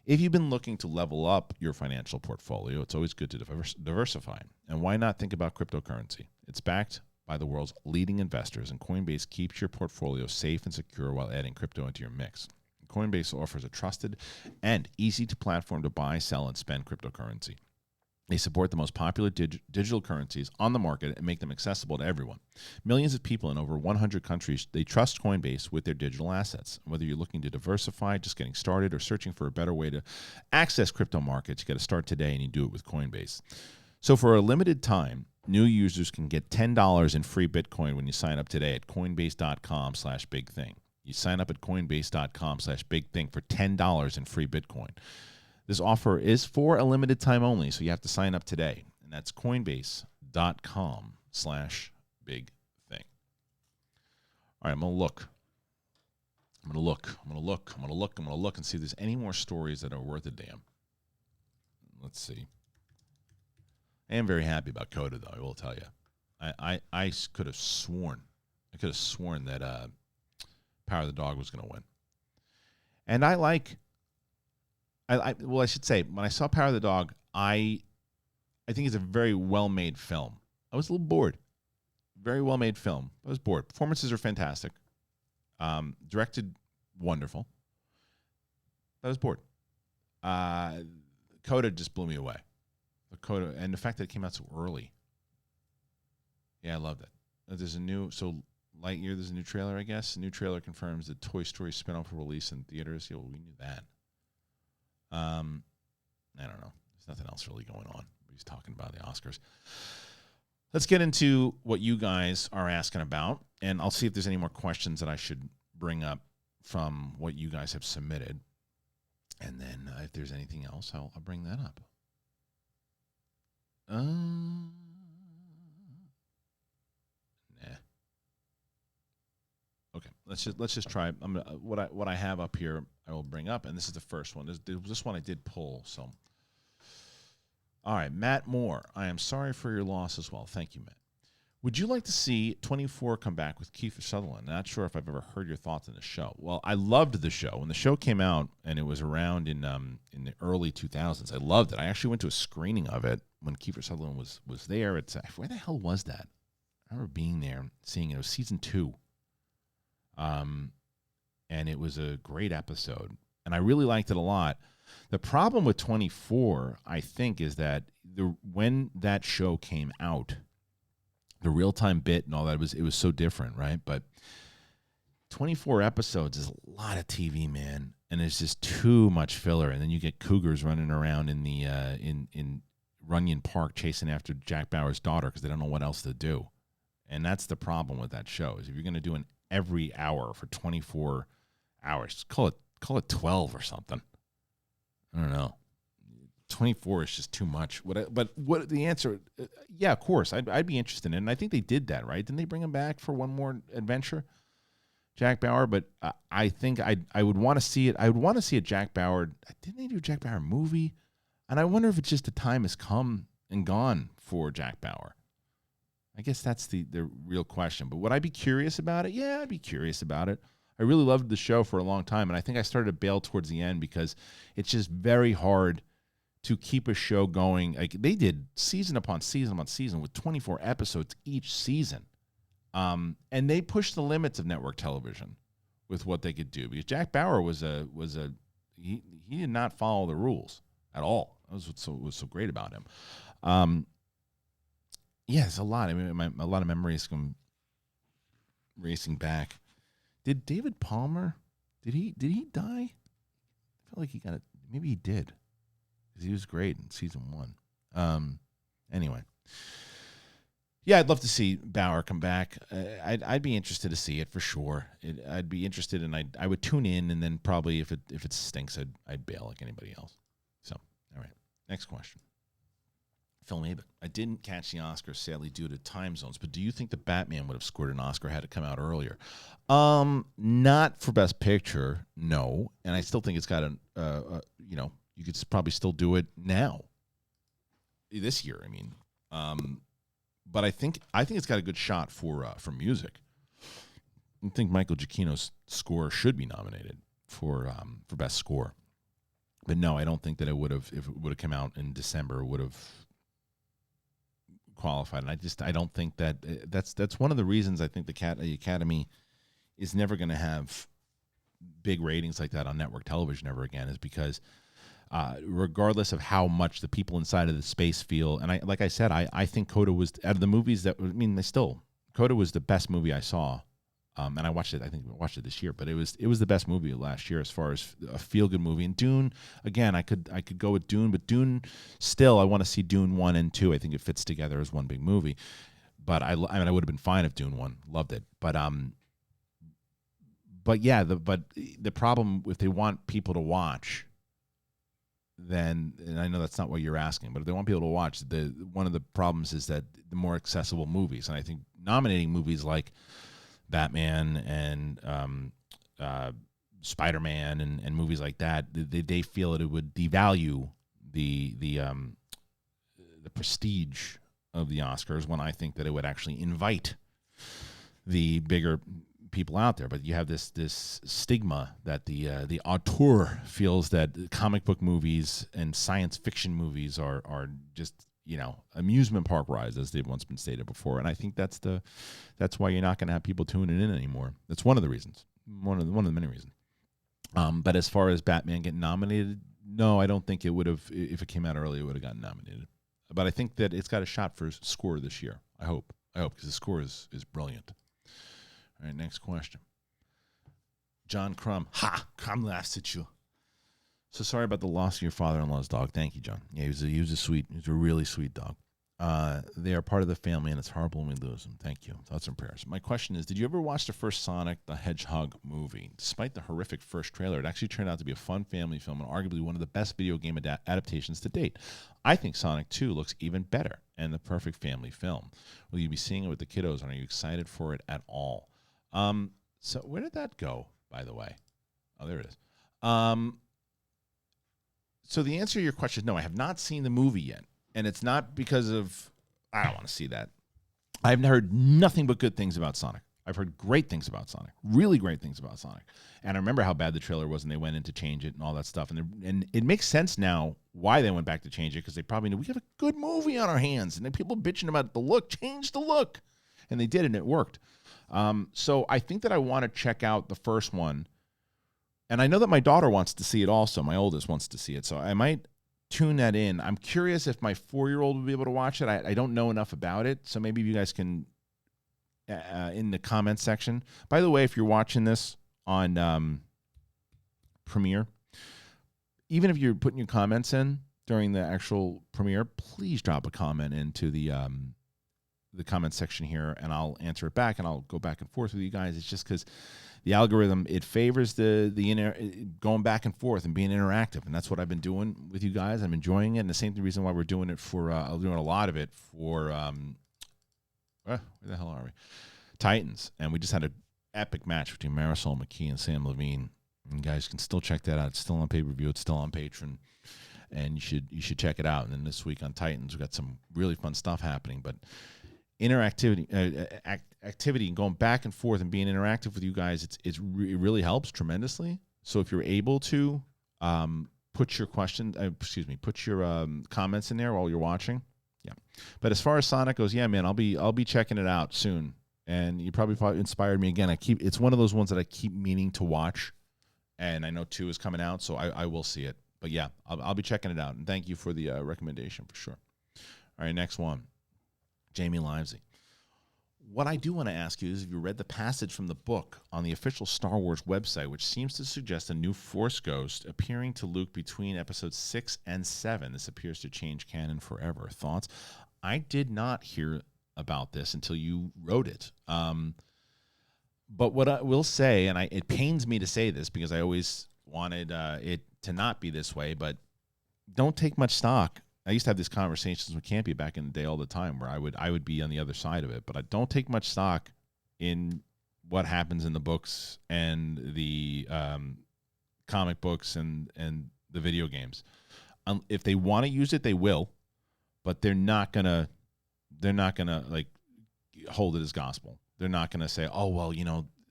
S1: If you've been looking to level up your financial portfolio, it's always good to diversify. And why not think about cryptocurrency? It's backed by the world's leading investors, and Coinbase keeps your portfolio safe and secure while adding crypto into your mix. Coinbase offers a trusted and easy-to platform to buy, sell, and spend cryptocurrency. They support the most popular digital currencies on the market and make them accessible to everyone. Millions of people in over 100 countries, they trust Coinbase with their digital assets. Whether you're looking to diversify, just getting started, or searching for a better way to access crypto markets, you got to start today, and you do it with Coinbase. So for a limited time, new users can get $10 in free Bitcoin when you sign up today at coinbase.com/bigthing. You sign up at coinbase.com/bigthing for $10 in free Bitcoin. This offer is for a limited time only, so you have to sign up today. And that's coinbase.com/bigthing. All right, I'm going to look. I'm going to look and see if there's any more stories that are worth a damn. Let's see. I am very happy about Coda, though, I will tell you. I could have sworn that Power of the Dog was going to win. And I should say, when I saw Power of the Dog, I think it's a very well-made film. I was a little bored. very well made film. I was bored. Performances are fantastic. Directed wonderful. But I was bored. Coda just blew me away. The Coda, and the fact that it came out so early. Yeah, I loved it. There's a new, Lightyear, there's a new trailer, I guess. A new trailer confirms the Toy Story spinoff will release in theaters. Yeah, well, we knew that. I don't know. There's nothing else really going on. He's talking about the Oscars. Let's get into what you guys are asking about, and I'll see if there's any more questions that I should bring up from what you guys have submitted. And then if there's anything else, I'll bring that up. Nah. Okay, let's just try. What I have up here, I will bring up, and this is the first one. This one I did pull. So, all right, Matt Moore. I am sorry for your loss as well. Thank you, Matt. Would you like to see 24 come back with Kiefer Sutherland? Not sure if I've ever heard your thoughts on the show. Well, I loved the show. When the show came out, and it was around in the early 2000s, I loved it. I actually went to a screening of it when Kiefer Sutherland was there. Where the hell was that? I remember being there, seeing it. It was season 2. And it was a great episode, and I really liked it a lot. The problem with 24, I think, is that when that show came out, the real-time bit and all that, it was so different, right? But 24 episodes is a lot of TV, man, and it's just too much filler. And then you get cougars running around in the in Runyon Park chasing after Jack Bauer's daughter because they don't know what else to do. And that's the problem with that show, is if you're going to do an every hour for 24 hours, call it 12 or something. I don't know. 24 is just too much. But what the answer? Yeah, of course, I'd be interested in it. And I think they did that, right? Didn't they bring him back for one more adventure, Jack Bauer? But I think I would want to see it. I would want to see a Jack Bauer. Didn't they do a Jack Bauer movie? And I wonder if it's just the time has come and gone for Jack Bauer. I guess that's the real question. But would I be curious about it? Yeah, I'd be curious about it. I really loved the show for a long time, and I think I started to bail towards the end because it's just very hard to keep a show going. Like, they did season upon season upon season with 24 episodes each season. And they pushed the limits of network television with what they could do, because Jack Bauer he did not follow the rules at all. That was what was so great about him. Yeah, it's a lot. I mean, a lot of memories come racing back. Did David Palmer? Did he die? I felt like he got it. Maybe he did, because he was great in season 1. Anyway, yeah, I'd love to see Bauer come back. I'd be interested to see it for sure. I'd be interested, and I would tune in, and then probably if it stinks, I'd bail like anybody else. So, all right, next question. Phil Maben. I didn't catch the Oscars, sadly, due to time zones, but do you think the Batman would have scored an Oscar had it come out earlier? Not for Best Picture, no. And I still think it's got you could probably still do it now, this year. I mean, but I think it's got a good shot for music. I think Michael Giacchino's score should be nominated for Best Score, but no, I don't think that it would have. If it would have come out in December, it would have qualified. And I don't think that that's one of the reasons I think the Academy is never going to have big ratings like that on network television ever again, is because regardless of how much the people inside of the space feel, and I think Coda was, out of the movies that, Coda was the best movie I saw. And I watched it. I think I watched it this year, but it was the best movie of last year as far as a feel good movie. And Dune, again, I could go with Dune, but Dune still, I want to see Dune 1 and 2. I think it fits together as one big movie. But I would have been fine if Dune 1, loved it. But yeah, the problem, if they want people to watch, then, and I know that's not what you're asking, but if they want people to watch, one of the problems is that the more accessible movies, and I think nominating movies like Batman and Spider-Man and movies like that, they feel that it would devalue the prestige of the Oscars, when I think that it would actually invite the bigger people out there. But you have this stigma that the auteur feels that comic book movies and science fiction movies are just amusement park rides, as they've once been stated before. And I think that's why you're not going to have people tuning in anymore. That's one of the reasons, one of the many reasons. But as far as Batman getting nominated, no, I don't think it would have. If it came out early, it would have gotten nominated. But I think that it's got a shot for score this year. I hope, because the score is brilliant. All right, next question. John Crum. Crum laughs at you. So sorry about the loss of your father-in-law's dog. Thank you, John. Yeah, he was a really sweet dog. They are part of the family, and it's horrible when we lose them. Thank you. Thoughts and prayers. My question is, did you ever watch the first Sonic the Hedgehog movie? Despite the horrific first trailer, it actually turned out to be a fun family film and arguably one of the best video game adaptations to date. I think Sonic 2 looks even better and the perfect family film. Will you be seeing it with the kiddos, and are you excited for it at all? So where did that go, by the way? Oh, there it is. So the answer to your question is no, I have not seen the movie yet. And it's not because of, I don't want to see that. I've heard nothing but good things about Sonic. I've heard great things about Sonic, really great things about Sonic. And I remember how bad the trailer was, and they went in to change it and all that stuff. And it makes sense now why they went back to change it, because they probably knew we have a good movie on our hands. And then people bitching about the look, change the look. And they did, and it worked. So I think that I want to check out the first one. And I know that my daughter wants to see it also. My oldest wants to see it. So I might tune that in. I'm curious if my 4-year-old will be able to watch it. I don't know enough about it, so maybe you guys can in the comments section. By the way, if you're watching this on Premiere, even if you're putting your comments in during the actual premiere, please drop a comment into the comment section here, and I'll answer it back, and I'll go back and forth with you guys. It's just because the algorithm, it favors the going back and forth and being interactive, and that's what I've been doing with you guys. I'm enjoying it, and the same reason why we're doing it for doing a lot of it for where the hell are we? Titans, and we just had an epic match between Marisol McKee and Sam Levine. And you guys can still check that out. It's still on pay-per-view. It's still on Patreon, and you should check it out. And then this week on Titans, we got some really fun stuff happening, but interactivity, activity, and going back and forth and being interactive with you guys, it really helps tremendously. So if you're able to put your comments in there while you're watching, yeah. But as far as Sonic goes, yeah, man, I'll be checking it out soon. And you probably inspired me again. It's one of those ones that I keep meaning to watch, and I know 2 is coming out, so I will see it. But yeah, I'll be checking it out. And thank you for the recommendation for sure. All right, next one. Jamie Livesey. What I do want to ask you is if you read the passage from the book on the official Star Wars website, which seems to suggest a new Force ghost appearing to Luke between episodes 6 and 7. This appears to change canon forever. Thoughts? I did not hear about this until you wrote it. But what I will say, and it pains me to say this because I always wanted it to not be this way, but don't take much stock. I used to have these conversations with Campy back in the day all the time where I would be on the other side of it, but I don't take much stock in what happens in the books and the comic books and the video games. If they want to use it, they will, but they're not gonna like hold it as gospel. They're not gonna say, oh well,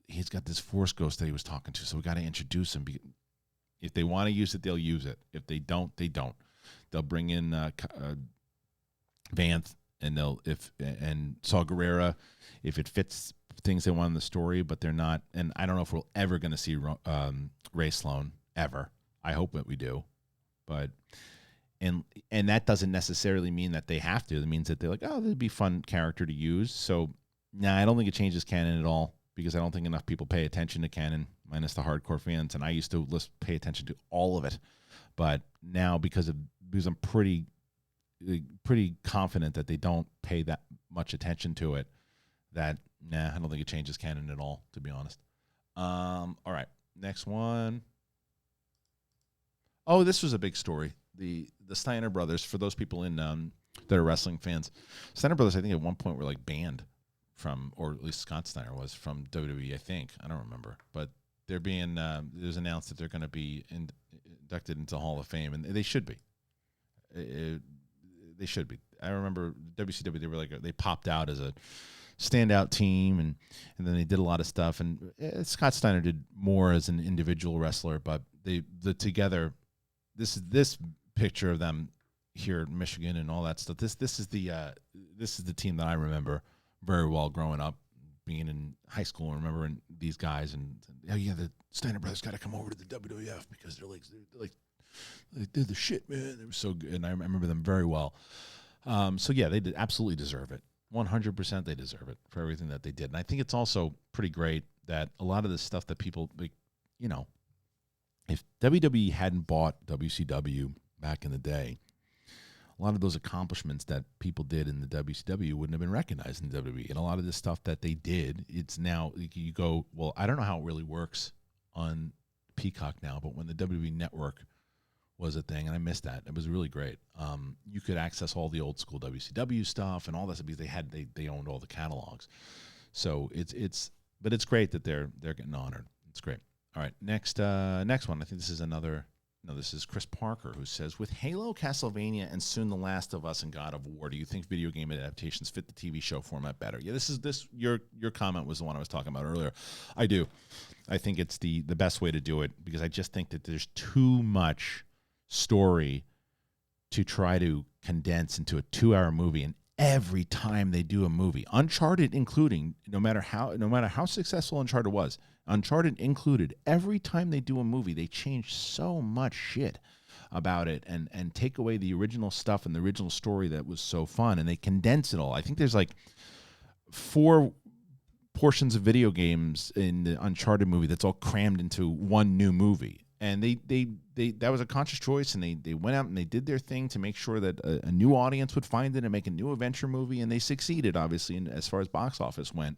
S1: he's got this Force ghost that he was talking to, so we got to introduce him. If they want to use it, they'll use it. If they don't, they don't. They'll bring in Vanth and Saw Gerrera if it fits things they want in the story, but they're not. And I don't know if we're ever going to see Ray Sloan ever. I hope that we do, but and that doesn't necessarily mean that they have to. It means that they're like, oh, that'd be a fun character to use. So I don't think it changes canon at all because I don't think enough people pay attention to canon, minus the hardcore fans. And I used to pay attention to all of it, but now because I'm pretty confident that they don't pay that much attention to it, that I don't think it changes canon at all, to be honest. All right, next one. Oh, this was a big story. The Steiner brothers, for those people in that are wrestling fans, Steiner brothers I think at one point were like banned from, or at least Scott Steiner was, from WWE, I think. I don't remember, but they're being it was announced that they're going to be inducted into Hall of Fame, and they should be. They should be. I remember WCW. They were they popped out as a standout team, and then they did a lot of stuff. And Scott Steiner did more as an individual wrestler, but the together. This picture of them, here in Michigan and all that stuff. This is the team that I remember very well growing up, being in high school and remembering these guys and the Steiner brothers got to come over to the WWF because they're the shit, man. They were so good, and I remember them very well. So yeah, they absolutely deserve it. 100% they deserve it for everything that they did. And I think it's also pretty great that a lot of the stuff that people, if WWE hadn't bought WCW back in the day, a lot of those accomplishments that people did in the WCW wouldn't have been recognized in the WWE. And a lot of the stuff that they did, it's now, you go, well, I don't know how it really works on Peacock now, but when the WWE Network was a thing, and I missed that. It was really great. You could access all the old school WCW stuff and all that because they owned all the catalogs. So it's great that they're getting honored. It's great. All right, next one. I think this is another. No, this is Chris Parker who says, with Halo, Castlevania, and soon The Last of Us and God of War, do you think video game adaptations fit the TV show format better? Yeah, your comment was the one I was talking about earlier. I do. I think it's the best way to do it because I just think that there's too much story to try to condense into a 2-hour movie, and every time they do a movie, Uncharted including, no matter how successful Uncharted was, Uncharted included, every time they do a movie, they change so much shit about it and take away the original stuff and the original story that was so fun, and they condense it all. I think there's like 4 portions of video games in the Uncharted movie that's all crammed into one new movie. And they that was a conscious choice, and they went out and they did their thing to make sure that a new audience would find it and make a new adventure movie, and they succeeded, obviously, as far as box office went.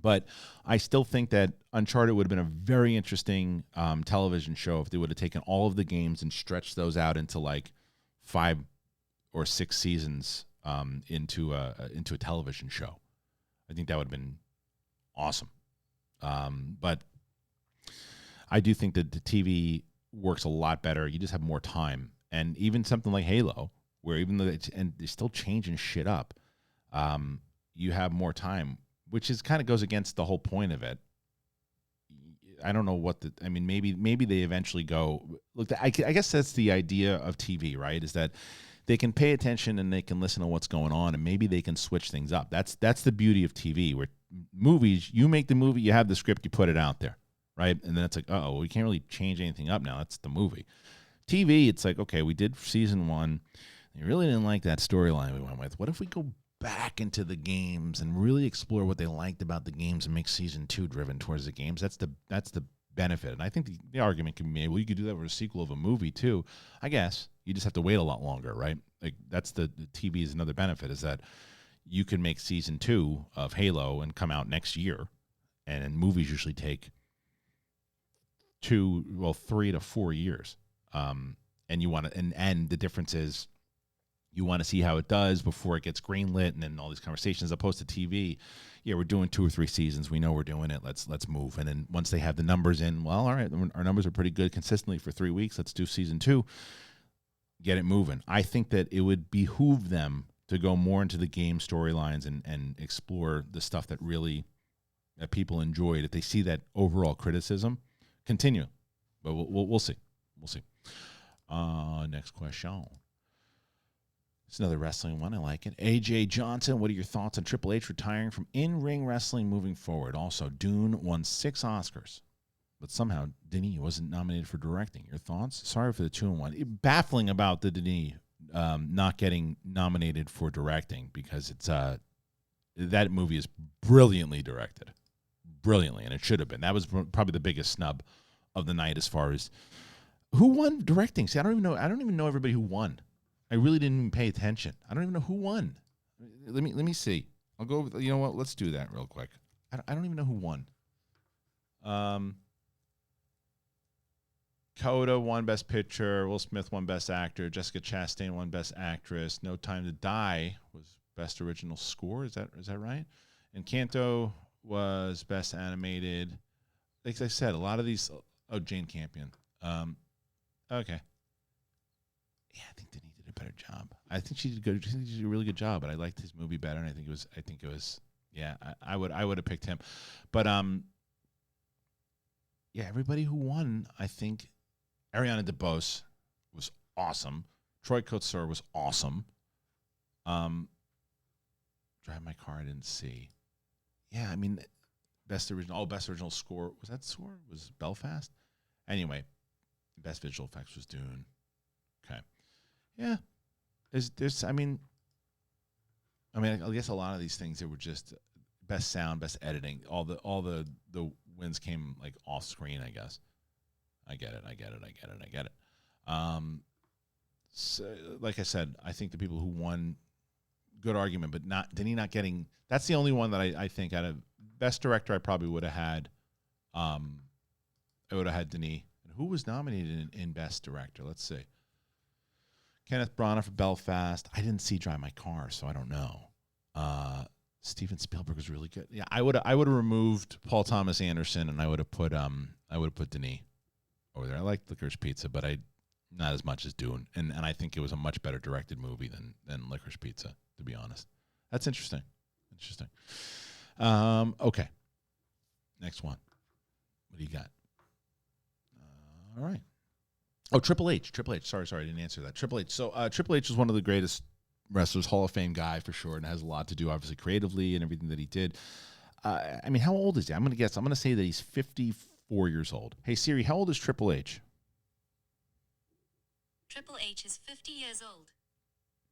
S1: But I still think that Uncharted would have been a very interesting television show if they would have taken all of the games and stretched those out into like 5 or 6 seasons into a television show. I think that would have been awesome. But I do think that the TV works a lot better. You just have more time. And even something like Halo, where even though they're still changing shit up, you have more time, which is kind of goes against the whole point of it. I don't know maybe they eventually go, look, I guess that's the idea of TV, right? Is that they can pay attention and they can listen to what's going on, and maybe they can switch things up. That's the beauty of TV, where movies, you make the movie, you have the script, you put it out there. Right? And then it's like, we can't really change anything up now. That's the movie. TV, it's like, okay, we did season 1. They really didn't like that storyline we went with. What if we go back into the games and really explore what they liked about the games and make season 2 driven towards the games? That's the benefit. And I think the argument can be made, well, you could do that with a sequel of a movie too. I guess you just have to wait a lot longer, right? Like that's the TV is another benefit, is that you can make season 2 of Halo and come out next year. And movies usually take 3 to 4 years. And you want to, and the difference is you want to see how it does before it gets greenlit, and then all these conversations, as opposed to TV. Yeah, we're doing 2 or 3 seasons. We know we're doing it. Let's move. And then once they have the numbers in, well, all right, our numbers are pretty good consistently for 3 weeks. Let's do season 2. Get it moving. I think that it would behoove them to go more into the game storylines and explore the stuff that people enjoyed. If they see that overall criticism, continue, but we'll see. We'll see. Next question. It's another wrestling one. I like it. AJ Johnson, what are your thoughts on Triple H retiring from in-ring wrestling moving forward? Also, Dune won 6 Oscars, but somehow Denis wasn't nominated for directing. Your thoughts? Sorry for the 2-1. Baffling about the Denis not getting nominated for directing, because it's that movie is brilliantly directed. Brilliantly, and it should have been. That was probably the biggest snub of the night as far as who won directing. See, I don't even know everybody who won. I really didn't even pay attention. I don't even know who won. Let me see. I'll go over, you know what? Let's do that real quick. I don't even know who won. Coda won Best Picture. Will Smith won Best Actor. Jessica Chastain won Best Actress. No Time to Die was Best Original Score. Is that right? And Canto was Best Animated. Like I said, a lot of these. Oh, Jane Campion. Okay. Yeah, I think Denis did a better job. I think she did good. She did a really good job, but I liked his movie better, and I think it was. Yeah, I would have picked him, but yeah, everybody who won, I think, Ariana DeBose was awesome. Troy Kotsur was awesome. Drive My Car, I didn't see. Yeah, I mean, best original score. Was that score? Was Belfast? Anyway, best visual effects was Dune. Okay. Yeah. I guess a lot of these things, they were just best sound, best editing. All the wins came like off screen, I guess. I get it. So, like I said, I think the people who won, good argument, but Denis not getting. That's the only one that I think out of best director I probably would have had. I would have had Denis. And who was nominated in best director? Let's see. Kenneth Branagh for Belfast. I didn't see Drive My Car, so I don't know. Steven Spielberg was really good. Yeah, I would have removed Paul Thomas Anderson, and I would have put Denis over there. I liked Licorice Pizza, but not as much as Dune, and I think it was a much better directed movie than Licorice Pizza, to be honest. That's interesting. Okay. Next one. What do you got? All right. Oh, Triple H. Sorry, I didn't answer that. Triple H. So Triple H was one of the greatest wrestlers, Hall of Fame guy for sure, and has a lot to do, obviously, creatively and everything that he did. I mean, how old is he? I'm going to say that he's 54 years old. Hey, Siri, how old is Triple H?
S3: Triple H is 50 years old.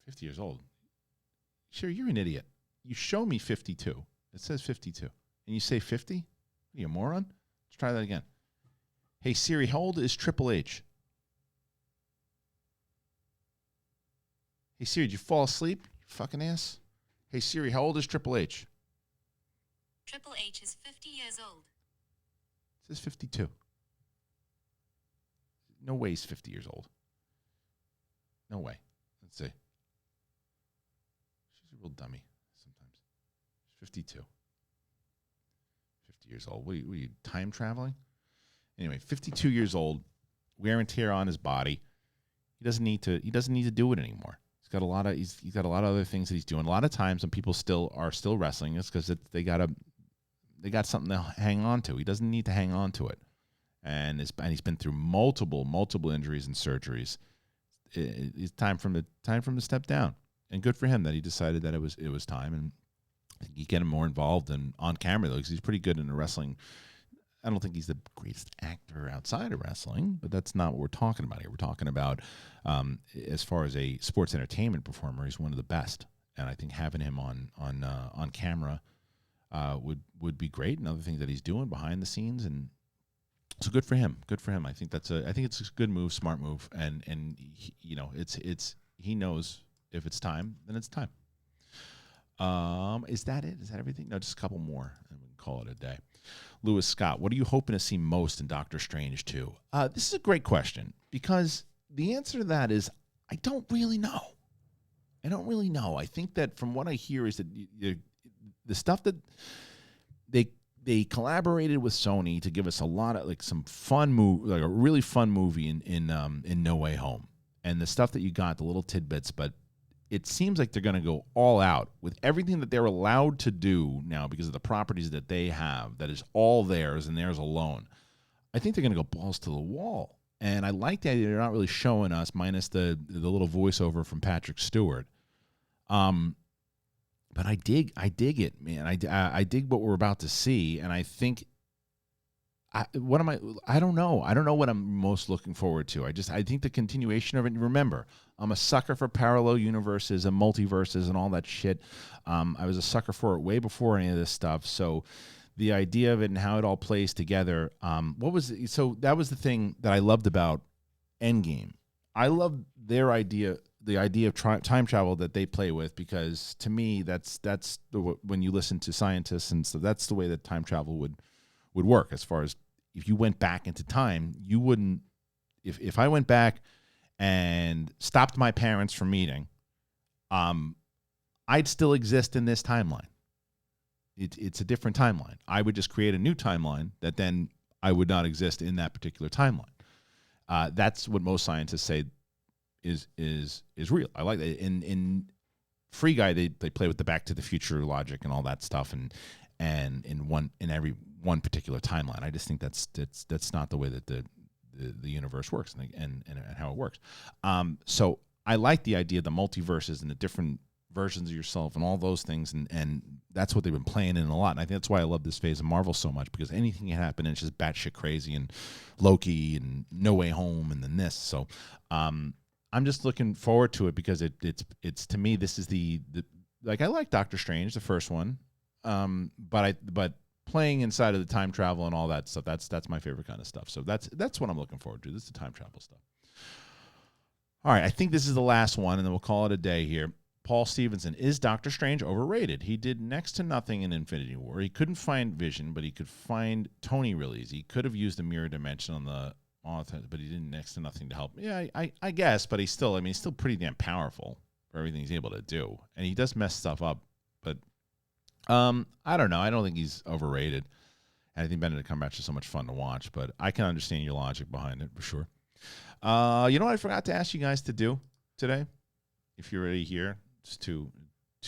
S1: 50 years old? Siri, you're an idiot. You show me 52. It says 52. And you say 50? Are you a moron? Let's try that again. Hey, Siri, how old is Triple H? Hey, Siri, did you fall asleep? You fucking ass. Hey, Siri, how old is Triple H?
S3: Triple H is 50 years old.
S1: It says 52. No way he's 50 years old. No way. Let's see. She's a real dummy sometimes. She's 52. 50 years old. What are you time traveling? Anyway, 52 years old, wear and tear on his body. He doesn't need to do it anymore. He's got a lot of other things that he's doing. A lot of times when people are still wrestling, it's because they got something to hang on to. He doesn't need to hang on to it. And he's been through multiple injuries and surgeries. It's time for him to step down. And good for him that he decided that it was time. And I think he get him more involved and on camera, though, because he's pretty good in the wrestling. I don't think he's the greatest actor outside of wrestling, but that's not what we're talking about here. We're talking about, as far as a sports entertainment performer, he's one of the best. And I think having him on camera would be great. And other things that he's doing behind the scenes, and so good for him. I think it's a good move, smart move, and he knows if it's time, then it's time. Is that it? Is that everything? No, just a couple more, and we can call it a day. Lewis Scott, what are you hoping to see most in Doctor Strange 2? This is a great question, because the answer to that is I don't really know. I think that from what I hear is that the stuff that they collaborated with Sony to give us a lot of some fun a really fun movie in No Way Home, and the stuff that you got, the little tidbits, but it seems like they're going to go all out with everything that they're allowed to do now because of the properties that they have, that is all theirs and theirs alone. I think they're going to go balls to the wall. And I like the idea they're not really showing us, minus the little voiceover from Patrick Stewart. But I dig it, man. I dig what we're about to see, and I think I don't know. I don't know what I'm most looking forward to. I think the continuation of it. Remember, I'm a sucker for parallel universes and multiverses and all that shit. I was a sucker for it way before any of this stuff. So the idea of it and how it all plays together. So that was the thing that I loved about Endgame. I love their idea, the idea of time travel that they play with, because to me, that's when you listen to scientists, and so that's the way that time travel would work. As far as if you went back into time, you wouldn't. If I went back and stopped my parents from meeting, I'd still exist in this timeline. It's a different timeline. I would just create a new timeline that then I would not exist in that particular timeline. That's what most scientists say is real. I like that. In Free Guy, they play with the Back to the Future logic and all that stuff, and in every one particular timeline. I just think that's not the way that the universe works and how it works. So I like the idea of the multiverses and the different versions of yourself and all those things, and that's what they've been playing in a lot. And I think that's why I love this phase of Marvel so much, because anything can happen and it's just batshit crazy, and Loki and No Way Home and then this. So I'm just looking forward to it, because it's to me, this is the like, I like Doctor Strange, the first one, but playing inside of the time travel and all that stuff, that's my favorite kind of stuff. So that's what I'm looking forward to. This is the time travel stuff. All right, I think this is the last one, and then we'll call it a day here. Paul Stevenson, is Doctor Strange overrated? He did next to nothing in Infinity War. He couldn't find Vision, but he could find Tony really easy. He could have used the mirror dimension on the author, but he did next to nothing to help. Yeah, I guess, but he's still pretty damn powerful for everything he's able to do. And he does mess stuff up, but I don't know. I don't think he's overrated. And I think Benedict Cumberbatch is so much fun to watch, but I can understand your logic behind it for sure. You know what I forgot to ask you guys to do today? If you're already here, it's too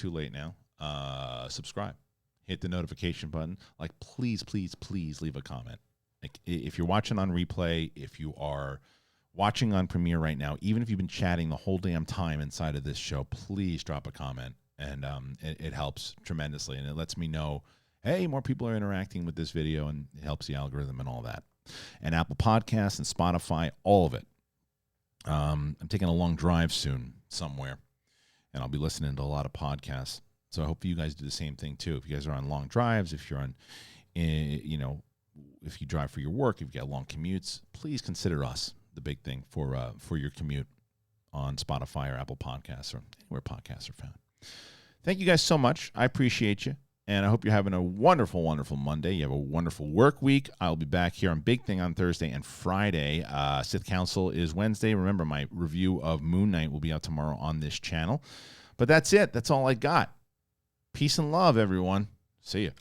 S1: late now. Subscribe. Hit the notification button. Like, please, please, please leave a comment. Like, if you're watching on replay, if you are watching on Premiere right now, even if you've been chatting the whole damn time inside of this show, please drop a comment. And it helps tremendously. And it lets me know, hey, more people are interacting with this video, and it helps the algorithm and all that. And Apple Podcasts and Spotify, all of it. I'm taking a long drive soon somewhere, and I'll be listening to a lot of podcasts. So I hope you guys do the same thing too. If you guys are on long drives, if you're on, if you drive for your work, if you got long commutes, please consider us the big thing for your commute on Spotify or Apple Podcasts or anywhere podcasts are found. Thank you guys so much. I appreciate you. And I hope you're having a wonderful, wonderful Monday. You have a wonderful work week. I'll be back here on Big Thing on Thursday and Friday. Sith Council is Wednesday. Remember, my review of Moon Knight will be out tomorrow on this channel. But that's it. That's all I got. Peace and love, everyone. See ya.